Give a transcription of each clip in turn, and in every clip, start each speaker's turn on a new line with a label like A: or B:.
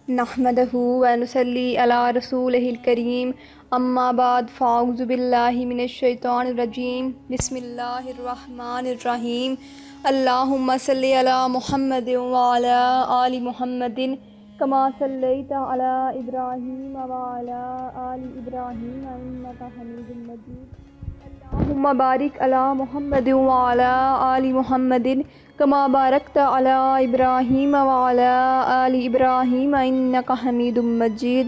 A: نحمدہ ونصلی علی رسولہ الکریم اما بعد فاعوذ باللہ من الشیطان الرجیم بسم اللہ الرحمن الرحیم اللہم صلی علی محمد وعلی آل محمد کما صلیت علی ابراہیم وعلی آل ابراہیم انک حمید مجید اللہم بارک علی محمد وعلی آل محمد کما بارکت علی ابراہیم وعلی آل ابراہیم انک حمید مجید۔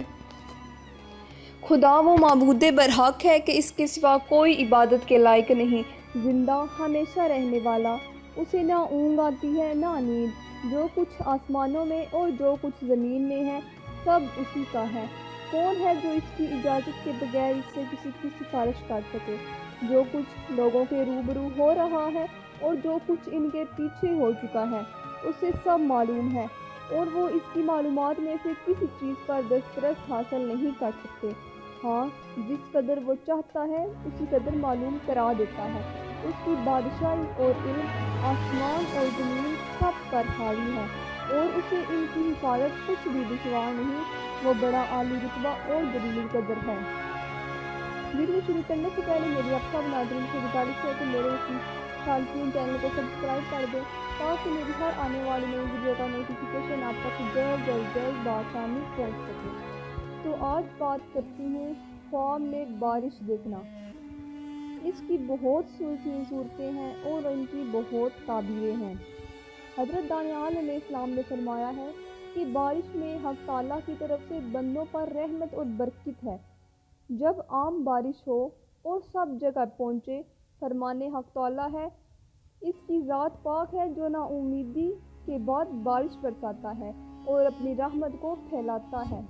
A: خدا وہ معبود برحق ہے کہ اس کے سوا کوئی عبادت کے لائق نہیں، زندہ ہمیشہ رہنے والا، اسے نہ اونگ آتی ہے نہ نیند، جو کچھ آسمانوں میں اور جو کچھ زمین میں ہے سب اسی کا ہے۔ کون ہے جو اس کی اجازت کے بغیر اس سے کسی کی سفارش کر سکے؟ جو کچھ لوگوں کے روبرو ہو رہا ہے اور جو کچھ ان کے پیچھے ہو چکا ہے اسے سب معلوم ہے، اور وہ اس کی معلومات میں سے کسی چیز پر دسترس حاصل نہیں کر سکتے۔ ہاں، جس قدر وہ چاہتا ہے اسی قدر معلوم کرا دیتا ہے۔ اس کی بادشاہی اور علم آسمان اور زمین سب پر حاوی ہے، اور اسے ان کی حفاظت کچھ بھی دشوار نہیں، وہ بڑا عالی رتبہ اور جلیل قدر ہے۔ ویڈیو شروع کرنے سے پہلے میری آپ سب ناظرین سے گزارش ہے کہ میرے اسی خالصین چینل کو سبسکرائب کر دیں تاکہ میری ہر آنے والی نئی ویڈیو کا نوٹیفیکیشن آپ تک جلد بآسانی پہنچ سکے۔ تو آج بات کرتی ہوں خواب میں بارش دیکھنا۔ اس کی بہت سی صورتیں ہیں اور ان کی بہت تعبیریں ہیں۔ حضرت دانیال علیہ السلام نے فرمایا ہے کہ بارش میں حق تعالیٰ کی طرف سے بندوں پر رحمت اور برکت ہے۔ جب عام بارش ہو اور سب جگہ پہنچے، فرمان حق تعالیٰ ہے، اس کی ذات پاک ہے جو نا امیدی کے بعد بارش برساتا ہے اور اپنی رحمت کو پھیلاتا ہے۔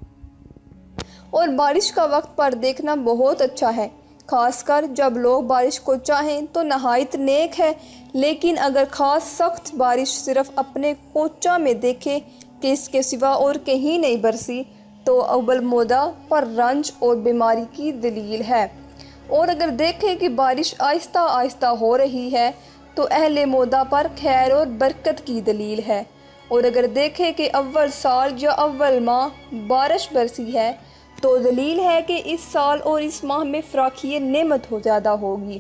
A: اور بارش کا وقت پر دیکھنا بہت اچھا ہے، خاص کر جب لوگ بارش کو چاہیں تو نہایت نیک ہے، لیکن اگر خاص سخت بارش صرف اپنے کوچہ میں دیکھے کہ اس کے سوا اور کہیں نہیں برسی تو اول مودہ پر رنج اور بیماری کی دلیل ہے، اور اگر دیکھیں کہ بارش آہستہ آہستہ ہو رہی ہے تو اہل مودہ پر خیر اور برکت کی دلیل ہے، اور اگر دیکھیں کہ اول سال یا اول ماہ بارش برسی ہے تو دلیل ہے کہ اس سال اور اس ماہ میں فراخی نعمت ہو زیادہ ہوگی،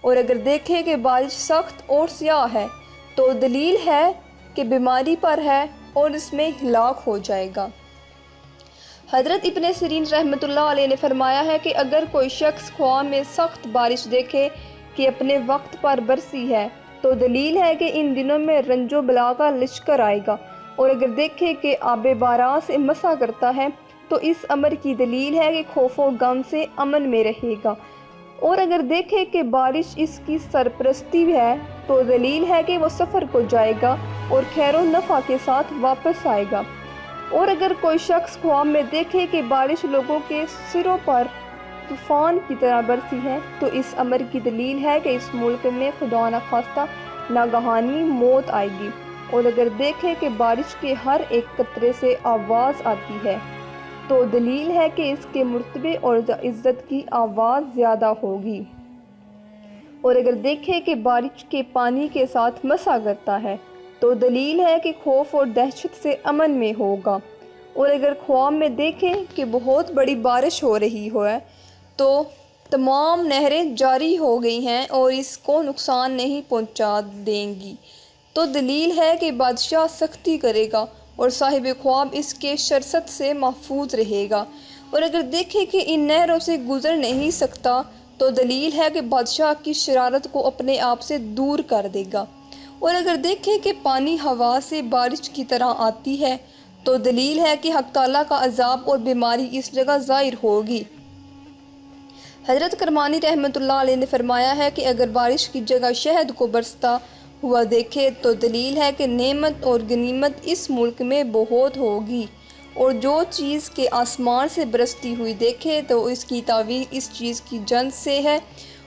A: اور اگر دیکھیں کہ بارش سخت اور سیاہ ہے تو دلیل ہے کہ بیماری پر ہے اور اس میں ہلاک ہو جائے گا۔ حضرت ابن سیرین رحمۃ اللہ علیہ نے فرمایا ہے کہ اگر کوئی شخص خواب میں سخت بارش دیکھے کہ اپنے وقت پر برسی ہے تو دلیل ہے کہ ان دنوں میں رنج و بلا کا لشکر آئے گا، اور اگر دیکھے کہ آب باران سے مسا کرتا ہے تو اس امر کی دلیل ہے کہ خوف و غم سے امن میں رہے گا، اور اگر دیکھے کہ بارش اس کی سرپرستی ہے تو دلیل ہے کہ وہ سفر کو جائے گا اور خیر و نفع کے ساتھ واپس آئے گا، اور اگر کوئی شخص خواب میں دیکھے کہ بارش لوگوں کے سروں پر طوفان کی طرح برسی ہے تو اس امر کی دلیل ہے کہ اس ملک میں خدا نخواستہ ناگہانی موت آئے گی، اور اگر دیکھے کہ بارش کے ہر ایک قطرے سے آواز آتی ہے تو دلیل ہے کہ اس کے مرتبے اور عزت کی آواز زیادہ ہوگی، اور اگر دیکھے کہ بارش کے پانی کے ساتھ مسا کرتا ہے تو دلیل ہے کہ خوف اور دہشت سے امن میں ہوگا، اور اگر خواب میں دیکھیں کہ بہت بڑی بارش ہو رہی ہے تو تمام نہریں جاری ہو گئی ہیں اور اس کو نقصان نہیں پہنچا دیں گی تو دلیل ہے کہ بادشاہ سختی کرے گا اور صاحب خواب اس کے شرست سے محفوظ رہے گا، اور اگر دیکھیں کہ ان نہروں سے گزر نہیں سکتا تو دلیل ہے کہ بادشاہ کی شرارت کو اپنے آپ سے دور کر دے گا، اور اگر دیکھیں کہ پانی ہوا سے بارش کی طرح آتی ہے تو دلیل ہے کہ حق تعالیٰ کا عذاب اور بیماری اس جگہ ظاہر ہوگی۔ حضرت کرمانی رحمۃ اللہ علیہ نے فرمایا ہے کہ اگر بارش کی جگہ شہد کو برستا ہوا دیکھے تو دلیل ہے کہ نعمت اور غنیمت اس ملک میں بہت ہوگی، اور جو چیز کے آسمان سے برستی ہوئی دیکھے تو اس کی تعبیر اس چیز کی جنس سے ہے،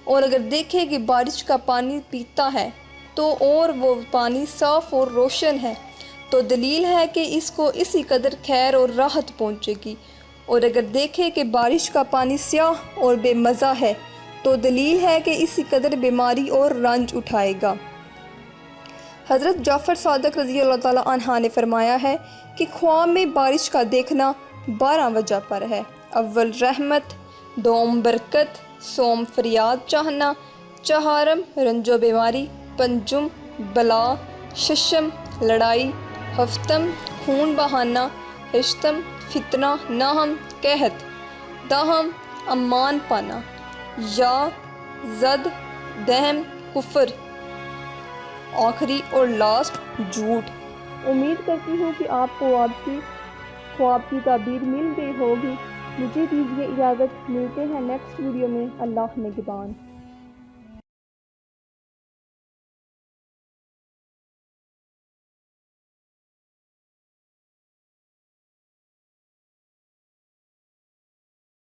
A: اور اگر دیکھے کہ بارش کا پانی پیتا ہے تو اور وہ پانی صاف اور روشن ہے تو دلیل ہے کہ اس کو اسی قدر خیر اور راحت پہنچے گی، اور اگر دیکھے کہ بارش کا پانی سیاہ اور بے مزہ ہے تو دلیل ہے کہ اسی قدر بیماری اور رنج اٹھائے گا۔ حضرت جعفر صادق رضی اللہ تعالیٰ عنہ نے فرمایا ہے کہ خواب میں بارش کا دیکھنا 12 وجہ پر ہے۔ اول رحمت، دوم برکت، سوم فریاد چاہنا، چہارم رنج و بیماری، پنجم بلا، ششم لڑائی، ہفتم خون بہانا، ہشتم فتنہ، نہم قحط، دہم امان پانا، یا زد دہم کفر، آخری اور لاسٹ جھوٹ۔ امید کرتی ہوں کہ آپ کو خواب کی تعبیر مل گئی ہوگی۔ مجھے دیجیے اجازت، ملتے ہیں نیکسٹ ویڈیو میں۔ اللہ نگہبان۔